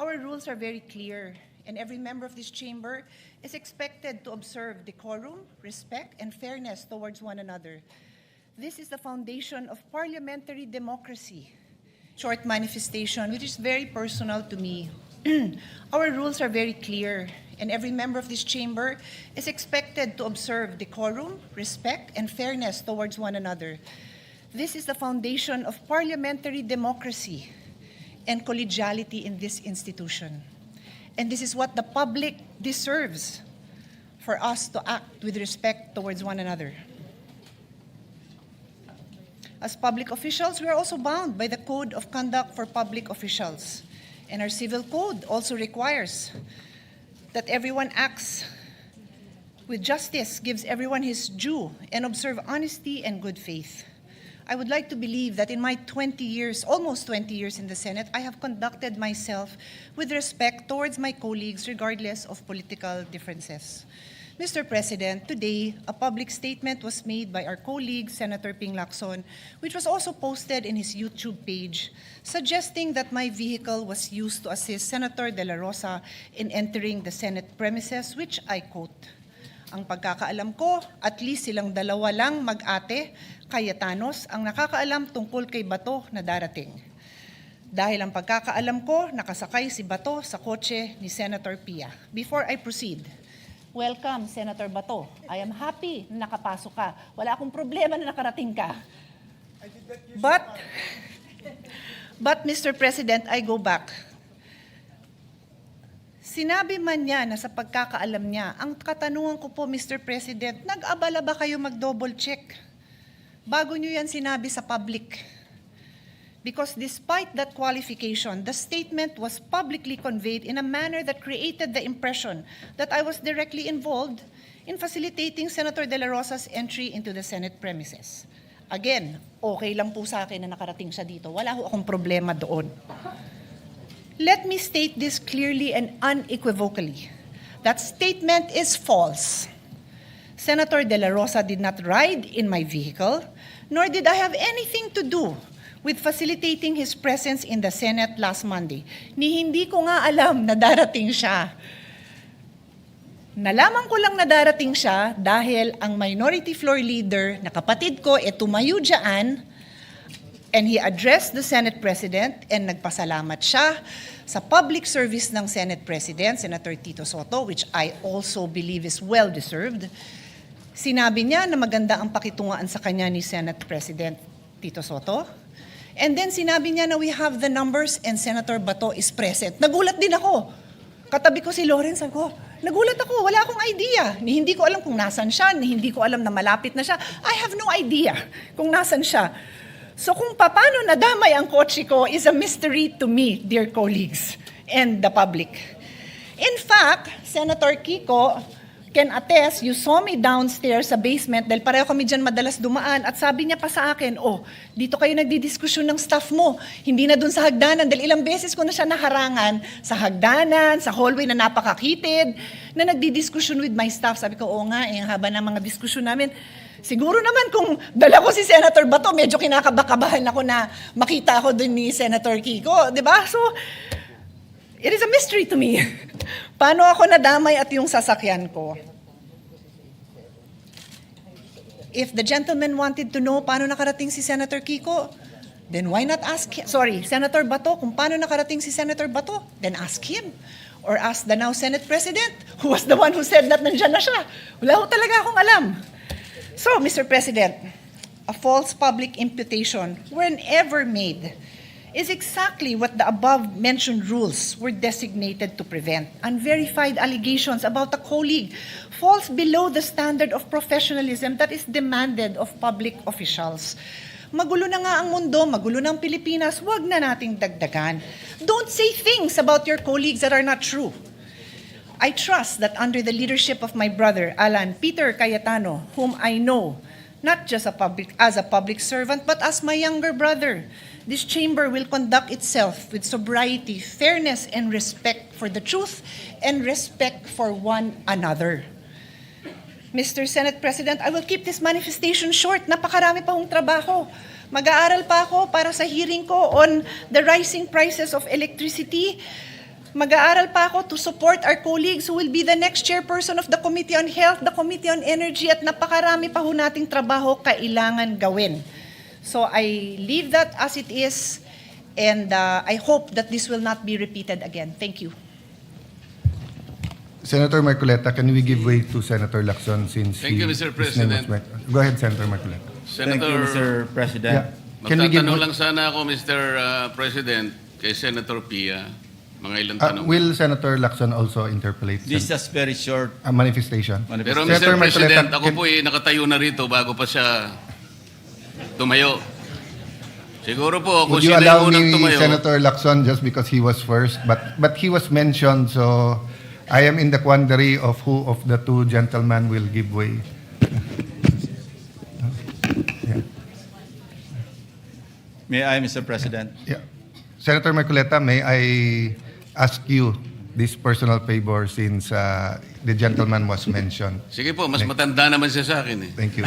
Our rules are very clear, and every member of this chamber is expected to observe decorum, respect, and fairness towards one another. This is the foundation of parliamentary democracy. Short manifestation, which is very personal to me. Our rules are very clear, and every member of this chamber is expected to observe decorum, respect, and fairness towards one another. This is the foundation of parliamentary democracy and collegiality in this institution. And this is what the public deserves, for us to act with respect towards one another. As public officials, we are also bound by the Code of Conduct for Public Officials. And our civil code also requires that everyone acts with justice, gives everyone his due, and observe honesty and good faith. I would like to believe that in my 20 years, almost 20 years in the Senate, I have conducted myself with respect towards my colleagues regardless of political differences. Mr. President, today, a public statement was made by our colleague, Senator Ping Lacson, which was also posted in his YouTube page, suggesting that my vehicle was used to assist Senator De La Rosa in entering the Senate premises, which I quote, "Ang pagkakaalam ko, at least silang dalawa lang mag-ate, Cayetanos, ang nakakaalam tungkol kay Bato na darating. Dahil ang pagkakaalam ko, nakasakay si Bato sa kotse ni Senator Pia." Before I proceed, welcome, Senator Bato. I am happy na nakapasok ka. Wala akong problema na nakarating ka. But Mr. President, I go back. Sinabi man niya na sa pagkakaalam niya, ang katanungan ko po, Mr. President, nag-abala ba kayo mag-double check? Bago niyo yan sinabi sa public. Because despite that qualification, the statement was publicly conveyed in a manner that created the impression that I was directly involved in facilitating Senator De La Rosa's entry into the Senate premises. Again, okay lang po sa akin na nakarating siya dito. Wala ho akong problema doon. Let me state this clearly and unequivocally. That statement is false. Senator De La Rosa did not ride in my vehicle, nor did I have anything to do with facilitating his presence in the Senate last Monday. Hindi ko nga alam na darating siya. Nalaman ko lang na darating siya dahil ang minority floor leader na kapatid ko tumayo dyan, and he addressed the Senate President and nagpasalamat siya sa public service ng Senate President, Senator Tito Sotto, which I also believe is well-deserved. Sinabi niya na maganda ang pakitungaan sa kanya ni Senate President Tito Sotto. And then sinabi niya na we have the numbers and Senator Bato is present. Nagulat din ako. Katabi ko si Lawrence, sabi ko, nagulat ako, wala akong idea. Hindi ko alam kung nasan siya, hindi ko alam na malapit na siya. I have no idea kung nasan siya. So kung paano nadamay ang kotse ko is a mystery to me, dear colleagues, and the public. In fact, Senator Kiko can attest, you saw me downstairs sa basement dahil pareho kami dyan madalas dumaan at sabi niya pa sa akin, dito kayo nagdidiskusyon ng staff mo, hindi na dun sa hagdanan dahil ilang beses ko na siya naharangan sa hagdanan, sa hallway na napakakitid, na nagdidiskusyon with my staff. Sabi ko, oo nga, haba ng mga diskusyon namin. Siguro naman kung dala ko si Senator Bato, medyo kinakabakabahan ako na makita ako dun ni Senator Kiko, di ba? So, it is a mystery to me. Paano ako nadamay at yung sasakyan ko? If the gentleman wanted to know paano nakarating si Senator Kiko, then why not ask him? Sorry, Senator Bato, kung paano nakarating si Senator Bato, then ask him. Or ask the now Senate President, who was the one who said that nandyan na siya. Wala ko talaga akong alam. So, Mr. President, a false public imputation, whenever made, is exactly what the above-mentioned rules were designated to prevent. Unverified allegations about a colleague falls below the standard of professionalism that is demanded of public officials. Magulo na nga ang mundo, magulo na ang Pilipinas, wag na nating dagdagan. Don't say things about your colleagues that are not true. I trust that under the leadership of my brother, Alan Peter Cayetano, whom I know, not just as a public servant, but as my younger brother, this chamber will conduct itself with sobriety, fairness, and respect for the truth and respect for one another. Mr. Senate President, I will keep this manifestation short. Napakarami pa hong trabaho. Mag-aaral pa ako para sa hearing ko on the rising prices of electricity. Mag-aaral pa ako to support our colleagues who will be the next chairperson of the Committee on Health, the Committee on Energy, at napakarami pa ho nating trabaho kailangan gawin. So I leave that as it is, and I hope that this will not be repeated again. Thank you. Senator Marcoleta, can we give way to Senator Lacson since Thank you, Mr. President. Go ahead, Senator Marcoleta. Thank you, Mr. President. Can we give Magtatanong lang sana ako, Mr. President, kay Senator Pia. Mga ilang tanong. Will Senator Lacson also interpolate This is very short. a manifestation? Pero Senator Mr. President, Marcoleta, ako po nakatayo na rito bago pa siya tumayo. Siguro po, kung would you sino allow yung unang me, tumayo. Senator Lacson, just because he was first, but he was mentioned, so I am in the quandary of who of the two gentlemen will give way. Yeah. May I, Mr. President? Yeah. Senator Marcoleta, may I ask you this personal favor since the gentleman was mentioned? Sige po, mas matanda naman siya sa akin eh. Thank you.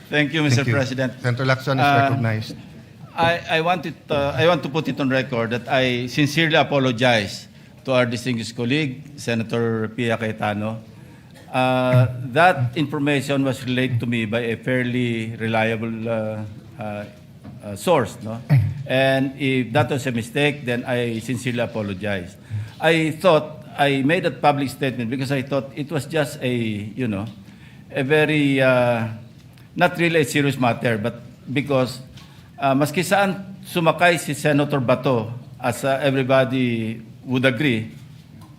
Thank you, Mr. Thank you. President. Senator Lacson is recognized. I want to put it on record that I sincerely apologize to our distinguished colleague, Senator Pia Cayetano. That information was relayed to me by a fairly reliable source, no? And if that was a mistake, then I sincerely apologize. I thought I made that public statement because I thought it was just a very not really a serious matter, but because maski saan sumakay si Senator Bato, as everybody would agree,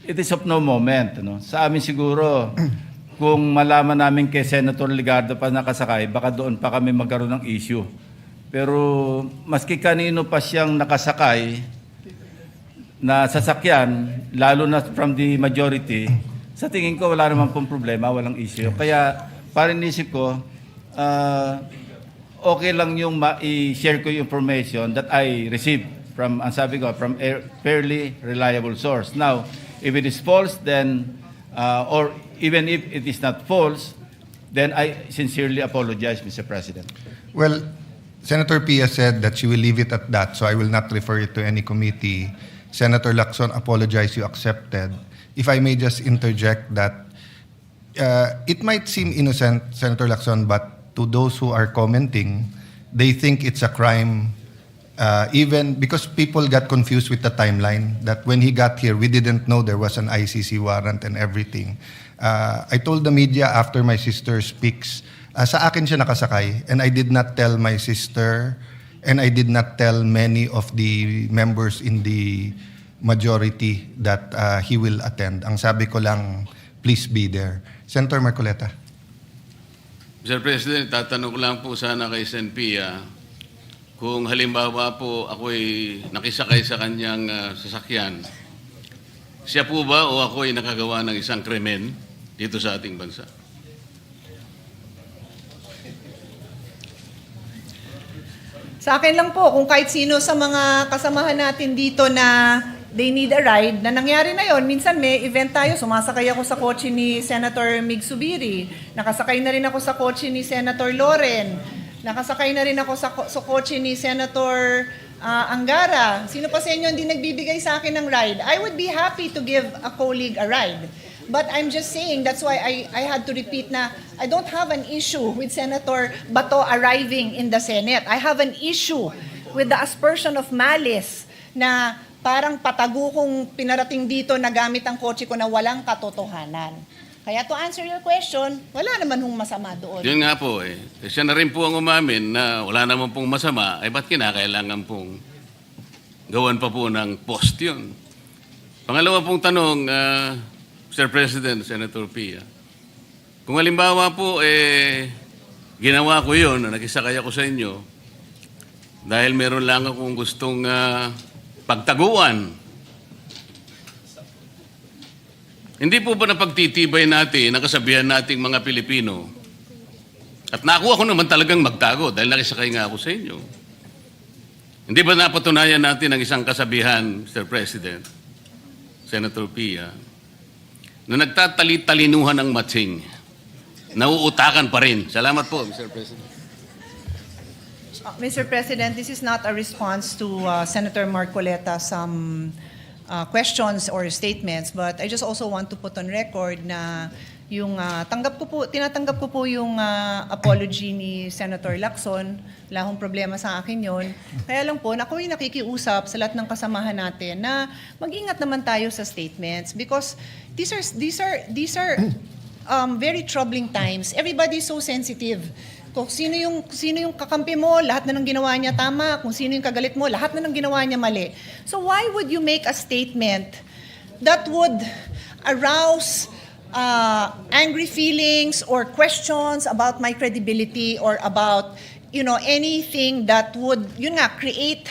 it is of no moment. No? Sa amin siguro, kung malaman namin kay Senator Ligardo pa nakasakay, baka doon pa kami magkaroon ng issue. Pero maski kanino pa siyang nakasakay na sasakyan, lalo na from the majority, sa tingin ko wala naman pong problema, walang issue. Kaya parang inisip ko, okay lang yung i-share ko yung information that I received from, ang sabi ko, from a fairly reliable source. Now, if it is false, then, or even if it is not false, then I sincerely apologize, Mr. President. Well, Senator Pia said that she will leave it at that, so I will not refer it to any committee. Senator Lacson apologized, you accepted. If I may just interject that it might seem innocent, Senator Lacson, but to those who are commenting, they think it's a crime, even because people got confused with the timeline, that when he got here, we didn't know there was an ICC warrant and everything. I told the media after my sister speaks, sa akin siya nakasakay, and I did not tell my sister, and I did not tell many of the members in the majority that he will attend. Ang sabi ko lang, please be there. Senator Marcoleta. Mr. President, tatanong ko lang po sana kay Sen Pia, kung halimbawa po ako'y nakisakay sa kanyang sasakyan, siya po ba o ako'y nakagawa ng isang krimen dito sa ating bansa? Sa akin lang po, kung kahit sino sa mga kasamahan natin dito na they need a ride, na nangyari na yon. Minsan may event tayo, sumasakay ako sa kotse ni Senator Mig Subiri, nakasakay na rin ako sa kotse ni Senator Loren, nakasakay na rin ako sa kotse ni Senator Angara. Sino pa sa inyo hindi nagbibigay sa akin ng ride? I would be happy to give a colleague a ride. But I'm just saying, that's why I had to repeat na I don't have an issue with Senator Bato arriving in the Senate. I have an issue with the aspersion of malice na parang patago kong pinarating dito na gamit ang kotse ko na walang katotohanan. Kaya to answer your question, wala naman hong masama doon. Yun nga po eh. Siya na rin po ang umamin na wala naman pong masama, ay ba't kinakailangan pong gawan pa po ng post yun? Pangalawa pong tanong, Mr. President, Senator Pia, kung halimbawa po ginawa ko yun, nakisakay ako sa inyo, dahil meron lang akong gustong pagtaguan. Hindi po ba napagtitibay natin, nakasabihan nating mga Pilipino, at nakuha ko naman talagang magtago dahil nakisakay nga ako sa inyo. Hindi ba napatunayan natin ang isang kasabihan, Mr. President, Senator Pia, na nagtatali-talinuhan ng matsing, nauutakan pa rin. Salamat po, Mr. President. Mr. President, this is not a response to Senator Marcoleta some questions or statements, but I just also want to put on record na yung tinatanggap ko po yung apology ni Senator Lacson. Wala akong problema sa akin yon. Kaya lang po, ako yung nakikiusap sa lahat ng kasamahan natin na mag-ingat naman tayo sa statements because these are very troubling times. Everybody is so sensitive. Kung sino yung kakampi mo, lahat na ng ginawa niya tama. Kung sino yung kagalit mo, lahat na ng ginawa niya mali. So why would you make a statement that would arouse angry feelings or questions about my credibility or about, anything that would, create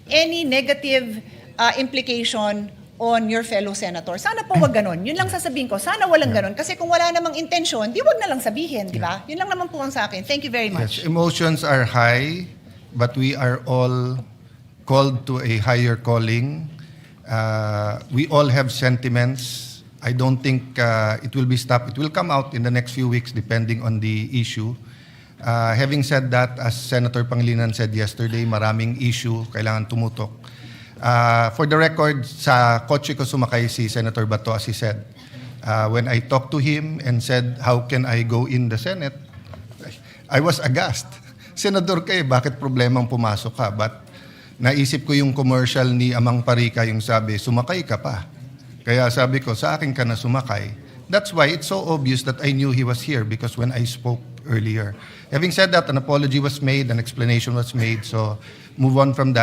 any negative implication on your fellow senator? Sana po wag ganon. Yun lang sasabihin ko. Sana walang ganon. Kasi kung wala namang intensyon, di wag na lang sabihin, di ba? Yun lang naman po ang sa akin. Thank you very much. Yes, emotions are high, but we are all called to a higher calling. We all have sentiments. I don't think it will be stopped. It will come out in the next few weeks depending on the issue. Having said that, as Senator Pangilinan said yesterday, maraming issue, kailangan tumutok. For the record, sa kotse ko sumakay si Senator Bato, as he said. When I talked to him and said, how can I go in the Senate? I was aghast. Senador kayo, bakit problemang pumasok ka? But naisip ko yung commercial ni Amang Parika, yung sabi, sumakay ka pa. Kaya sabi ko, sa akin ka na sumakay. That's why it's so obvious that I knew he was here because when I spoke earlier. Having said that, an apology was made, an explanation was made, so move on from that.